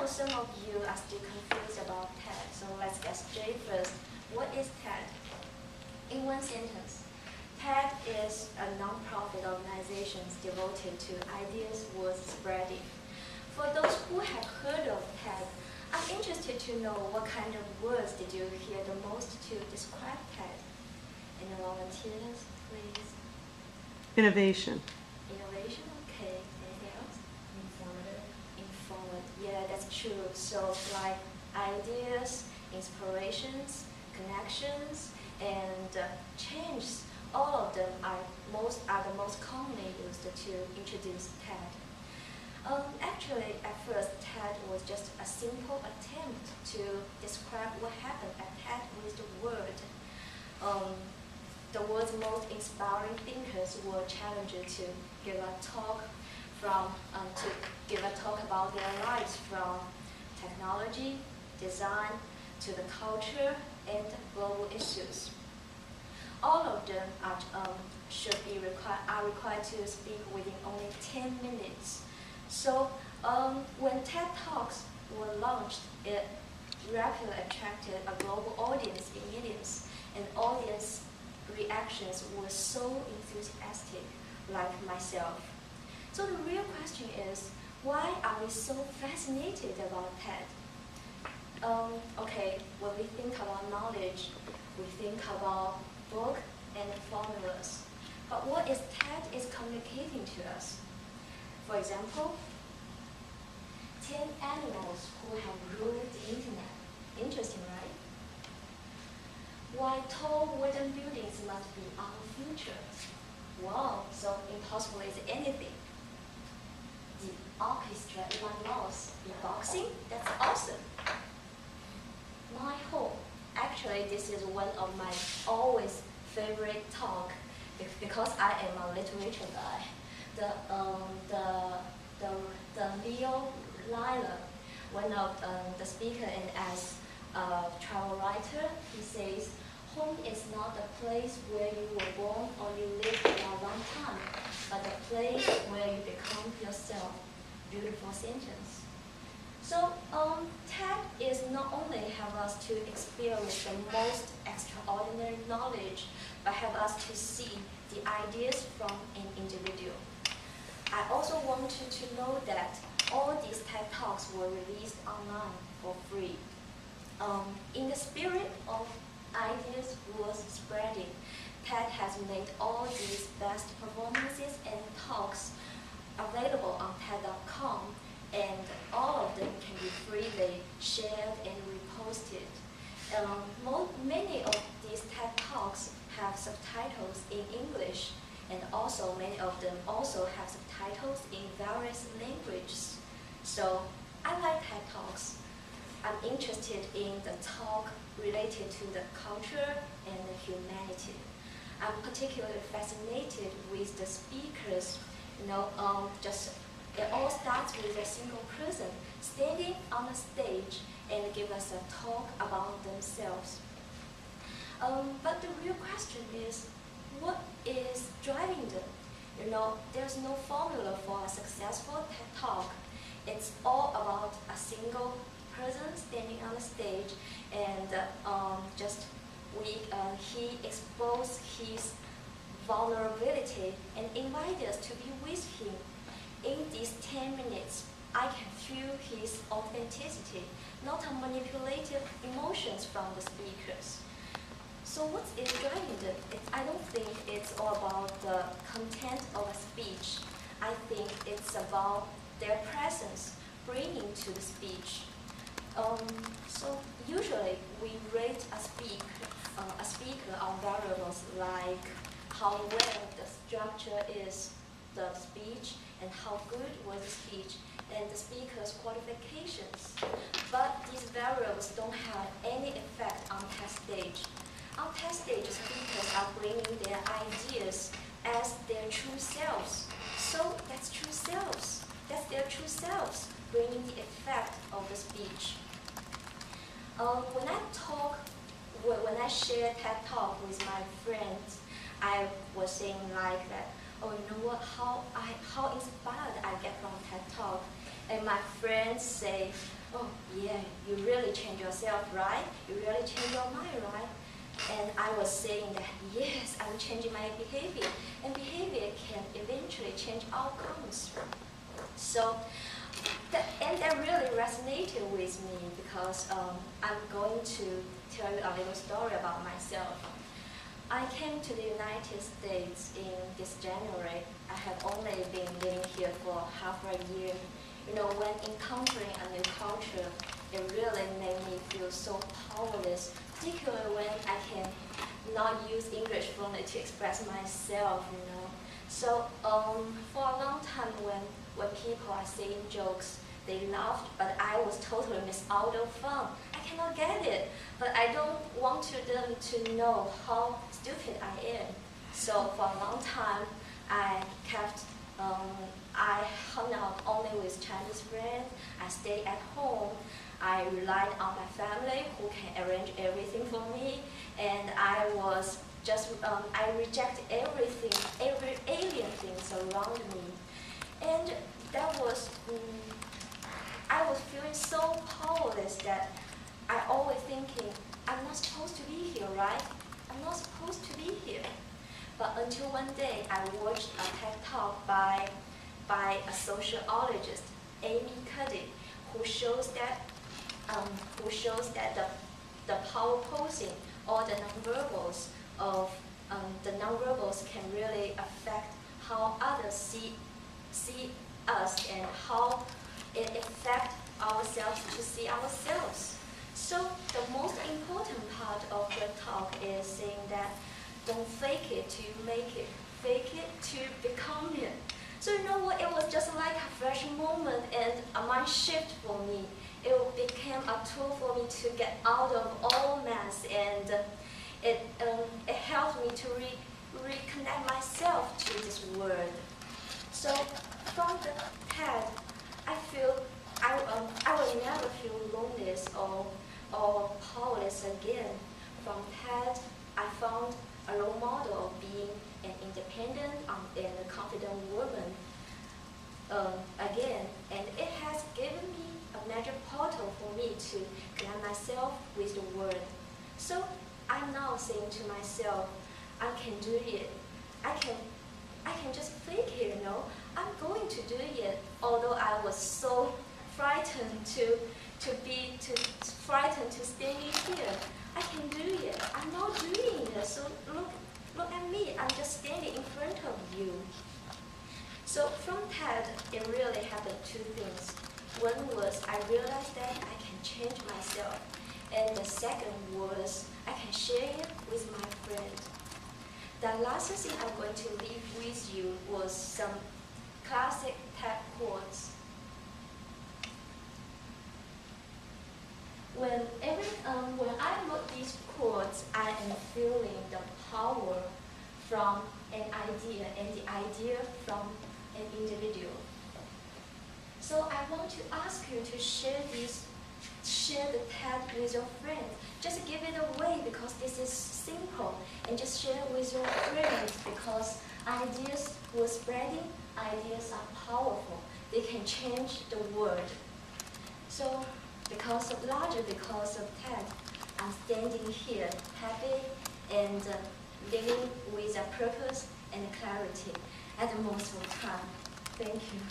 some of you are still confused about TED, so let's get straight first. What is TED? In one sentence, TED is a non-profit organization devoted to ideas worth spreading. For those who have heard of TED, I'm interested to know what kind of words did you hear the most to describe TED? Any volunteers, please? Innovation. Innovation, okay. Anything else? Informative. Informative, yeah, that's true. So like ideas, inspirations, connections, and change, all of them are the most commonly used to introduce TED. Actually, at first, TED was just a simple attempt to describe what happened at TED with the word. The world's most inspiring thinkers were challenged to give a talk about their lives, from technology, design, to the culture and global issues. All of them are required to speak within only 10 minutes. So when TED Talks were launched, it rapidly attracted a global audience in millions, and audience reactions were so enthusiastic, like myself. So the real question is, why are we so fascinated about TED? Okay, when we think about knowledge, we think about book and formulas. But what is TED is communicating to us? For example, 10 animals who have ruled the internet. Interesting, right? Why tall wooden buildings must be our future? Wow, so impossible is anything. The orchestra in my mouth. Boxing? That's awesome. My home. Actually, this is one of my always favorite talk because I am a literature guy. The Leo Lila, one of the speaker, and as a travel writer, he says, home is not a place where you were born or you lived for a long time, but a place where you become yourself. Beautiful sentence. So TED is not only help us to experience the most extraordinary knowledge, but help us to see the ideas from an individual. I also want you to know that all these TED Talks were released online for free. In the spirit of ideas worth spreading, TED has made all these best performances and talks available on TED.com, and all of them can be freely shared and reposted. Many of these TED Talks have subtitles in English, and also many of them also have subtitles in various languages. So I like TED Talks. I'm interested in the talk related to the culture and the humanity. I'm particularly fascinated with the speakers. It all starts with a single person standing on a stage and give us a talk about themselves. But the real question is, what is driving them? There's no formula for a successful TED Talk. It's all about a single person standing on the stage, and he exposed his vulnerability and invited us to be with him. In these 10 minutes, I can feel his authenticity, not a manipulative emotions from the speakers. So what is driving them? I don't think it's all about the content of a speech. I think it's about their presence bringing to the speech. So usually we rate a speaker on variables like how well the structure is the speech and how good was the speech and the speaker's qualifications. But these variables don't have any effect on TED stage. On TED stage, speakers are bringing their ideas as their true selves. So that's true selves. That's their true selves bringing the effect of the speech. When I share TED Talk with my friends, I was saying like that, oh, you know what, how inspired I get from TED Talk. And my friends say, oh yeah, you really change yourself, right? You really change your mind, right? And I was saying that, yes, I'm changing my behavior, and behavior can eventually change outcomes. So, that really resonated with me because I'm going to tell you a little story about myself. I came to the United States in this January. I have only been living here for half a year. You know, when encountering a new culture, it really made me feel so powerless, particularly when I can not use English fluently to express myself, you know. So for a long time when people are saying jokes, they laughed, but I was totally missed out of fun. I cannot get it, but I don't want them to know how stupid I am. So for a long time, I hung out only with Chinese friends. I stayed at home. I relied on my family who can arrange everything for me, and I was just, I rejected everything, every alien things around me. And that was, I was feeling so powerless that I always thinking, I'm not supposed to be here, right? I'm not supposed to be here. But until one day, I watched a TED Talk by a sociologist, Amy Cuddy, who shows that the power posing or the nonverbals of the nonverbals can really affect how others see us and how it affects ourselves to see ourselves. So the most important part of the talk is saying that don't fake it till you make it, fake it to become it. So you know what, it was just like a fresh moment and a mind shift for me. It became a tool for me to get out of all mess, and it helped me to reconnect myself to this world. So from the TED, I feel I will never feel loneliness or powerless again. From TED, I found a role model of being an independent and a confident woman again, and it has given me a major portal for me to connect myself with the world. So I'm now saying to myself, I can do it. I can just fake it, you know. I'm going to do it, although I was so frightened to stand here. I can do it. I'm not doing it. So look at me. I'm just standing in front of you. So from TED, it really happened two things. One was I realized that I can change myself, and the second was I can share it with my friend. The last thing I'm going to leave with you was some classic TED quotes. When I look these quotes, I am feeling the power from an idea and the idea from an individual. So I want to ask you to share the TED with your friends. Just give it away because this is simple, and just share it with your friends because ideas were spreading, ideas are powerful. They can change the world. So because of TED, I'm standing here happy and living with a purpose and clarity at the most of time. Thank you.